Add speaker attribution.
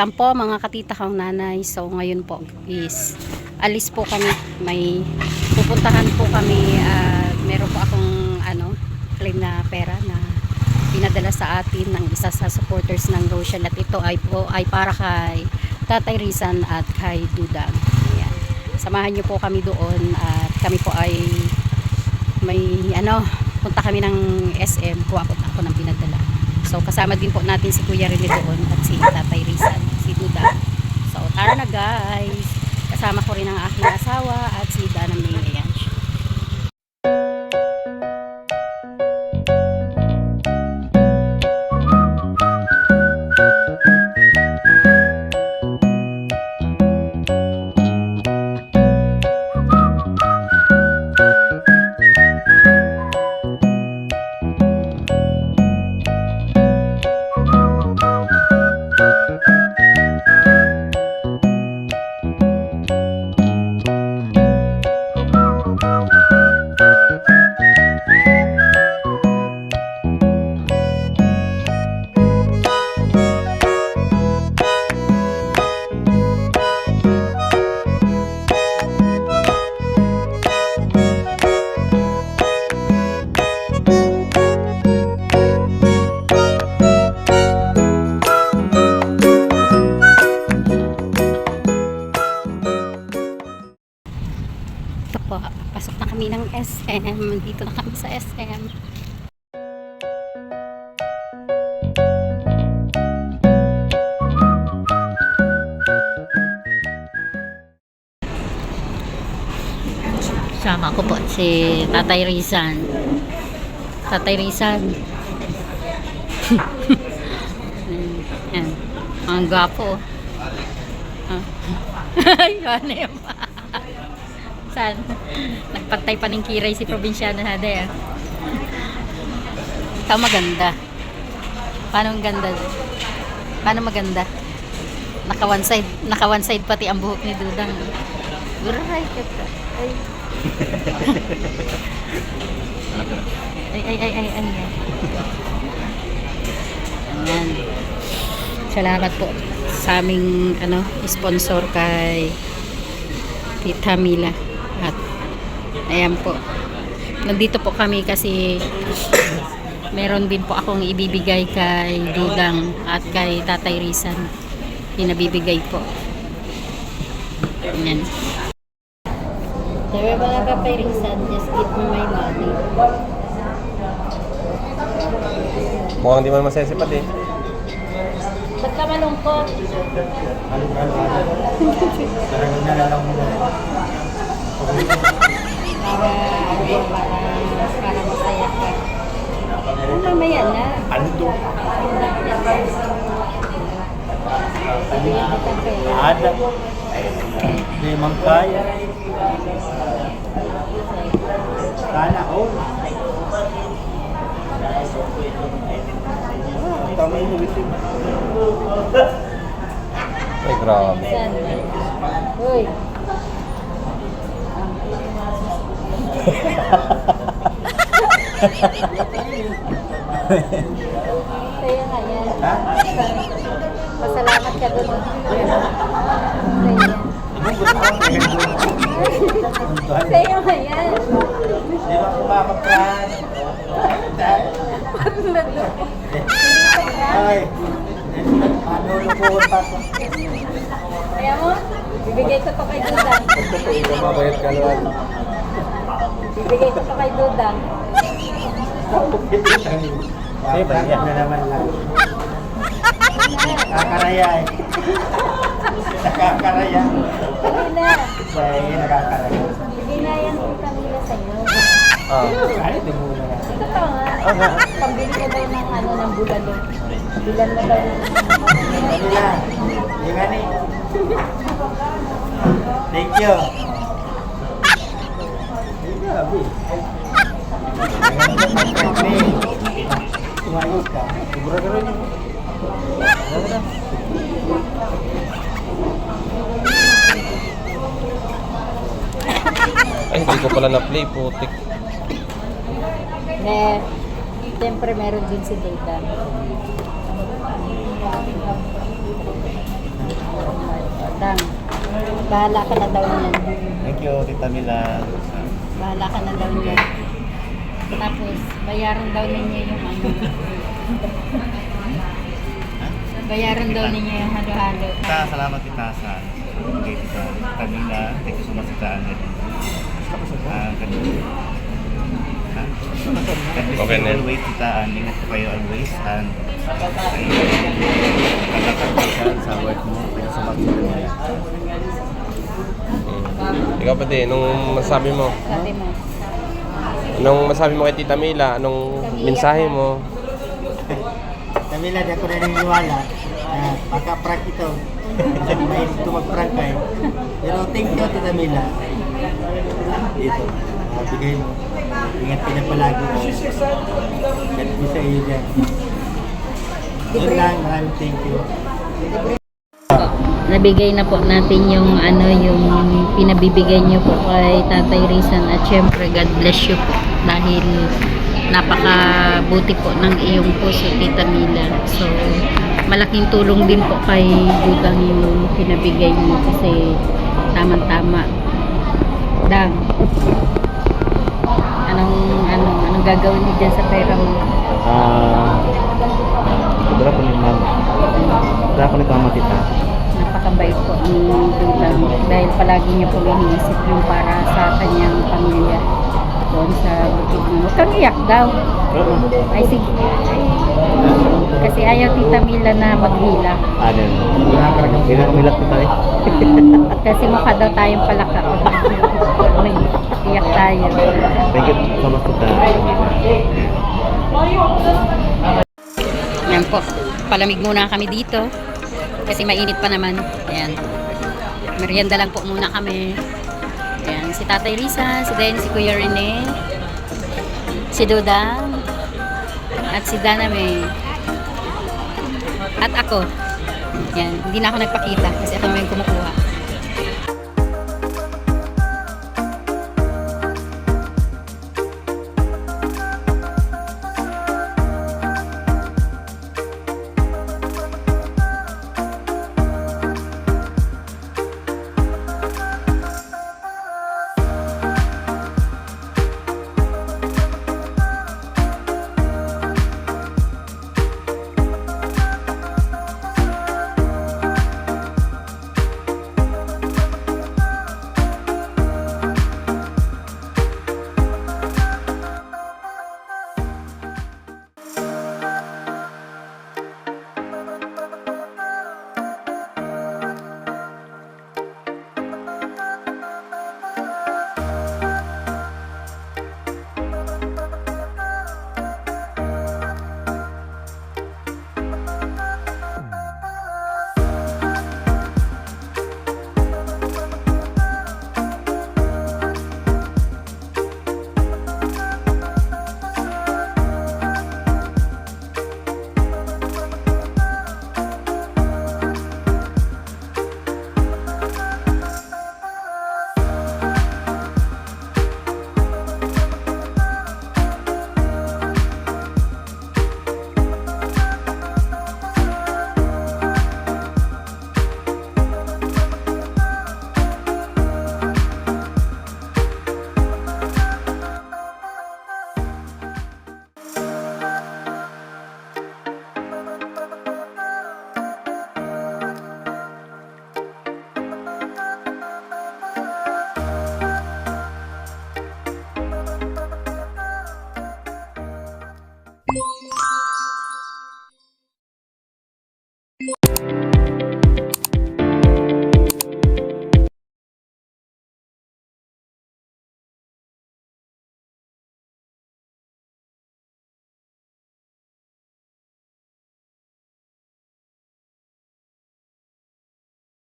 Speaker 1: welcome po mga katita kong nanay. So ngayon po is alis po kami. May pupuntahan po kami at meron po akong claim na pera na pinadala sa atin ng isa sa supporters ng Rochelle, at ito ay para kay Tatay Rizan at kay Dudang. Ayan. Samahan niyo po kami doon at kami po ay may punta kami ng SM, kuha po ako ng pinadala. So kasama din po natin si Kuya Rene doon at si Tatay Rizan, si Duda. So tara na guys, kasama ko rin ang aking asawa at si Dana May. Ayan. Pasok na kami ng SM. Dito na kami sa SM. Sama ko po si Tatay Rizan. Tatay Rizan. Yan. Ang gwapo. Yan eh. Saan? Nagpantay pa ng kiray si probinsyano na de. Ikaw maganda. Paano ang ganda? Paano maganda? Naka one side pati ang buhok ni Dudang. Guray ka. Ay. Ayan. Salamat po sa aming sponsor kay Tita Mila. At ayan po, nandito po kami kasi meron din po akong ibibigay kay Dudang at kay Tatay Rizan. Pinabibigay po. Ayan. Sabi mga Tatay Rizan, just give me my money.
Speaker 2: Mukhang di man masisipat eh.
Speaker 1: Ba't ka malungkot? Para masaya ka. Mamaya na.
Speaker 3: Ano to? Ada. Hindi man kaya. Sana all. Tama yung ulitin.
Speaker 2: Ay, grabe.
Speaker 1: Uy. Kaya nga yan.
Speaker 3: Ha?
Speaker 1: Pasalamat ka doon. Kaya nga yan.
Speaker 3: Di ba kumakapran? Ay. Ano po pa?
Speaker 1: Kaya mo, bibigay ko to kay Dudang.
Speaker 2: Mabayad ka naman.
Speaker 1: Bibigay ko to kay Dudang.
Speaker 3: Ay, bagyan na naman lang. Nakakaraya eh. Nakakaraya.
Speaker 1: Bigay na.
Speaker 3: Ay, nakakaraya.
Speaker 1: Bigay na yan kung kanila sa'yo.
Speaker 3: Ay, di mo na.
Speaker 1: Ito to nga. Pambili ko daw ng bulalo. Bilan mo daw ng
Speaker 3: Kanila. Di nga ni. Thank you. Grabe. Tumayos ka. Siguro ka rin.
Speaker 2: Ay, hindi ko pala na-play, putik.
Speaker 1: Siyempre meron din si Dudang. Bahala ka na daw niyan.
Speaker 3: Thank you, Tita Mila.
Speaker 1: Bahala ka na daw niyan. Tapos, bayaran daw ninyo yung ano. Bayaran daw ninyo yung halo-halo.
Speaker 3: Tita, salamat Tita sa kay Tita Mila. Thank you so much Tita Annette.
Speaker 2: Okay na.
Speaker 3: Always Tita Ann, ingat po kayo always. And kalakad po siya sa work mo. Kaya sa mag-Mila.
Speaker 2: Ikaw pati, nung masabi mo?
Speaker 1: Sabi mo.
Speaker 2: Anong masabi mo kay Tita Mila? Anong mensahe mo?
Speaker 3: Camila, di ako naniniwala. Baka prank ito. May ito mag-prank kayo. Pero thank you, Tita Mila. Dito. Bigay mo. Ingat ka na palagi. God bless sa iyo dyan. Yun lang. Maraming thank you.
Speaker 1: Nabigay na po natin yung ano yung pinabibigay niyo po kay Tatay Rizan at syempre God bless you po dahil napakabuti po ng iyong puso Tita Mila. So malaking tulong din po kay Budang yung pinabigay mo kasi tamang-tama. Dang. Anong gagawin niyo dyan sa pera mo?
Speaker 3: Sobra po ni Mama. Sobra po ni Mama Tita.
Speaker 1: Napakabait po ni Budang dahil palagi niyo po iniisip yung para sa kanyang pamilya doon sa bukid mo. Huwag kang iyak daw. Ay sige. Kasi ayaw Tita Mila na maghila.
Speaker 3: Ano? Hindi na kami lahat Tita eh.
Speaker 1: Kasi mukha daw tayong palaka. Nag-iyak tayo.
Speaker 3: Thank you so much Tita.
Speaker 1: Ayan po. Palamig muna kami dito. Kasi mainit pa naman. Ayan. Merienda lang po muna kami. Ayan. Si Tatay Risa, si Dennis, si Kuya Rene, si Dodang, at si Dana May. At ako. Ayan. Hindi na ako nagpakita kasi ako may kumukuha.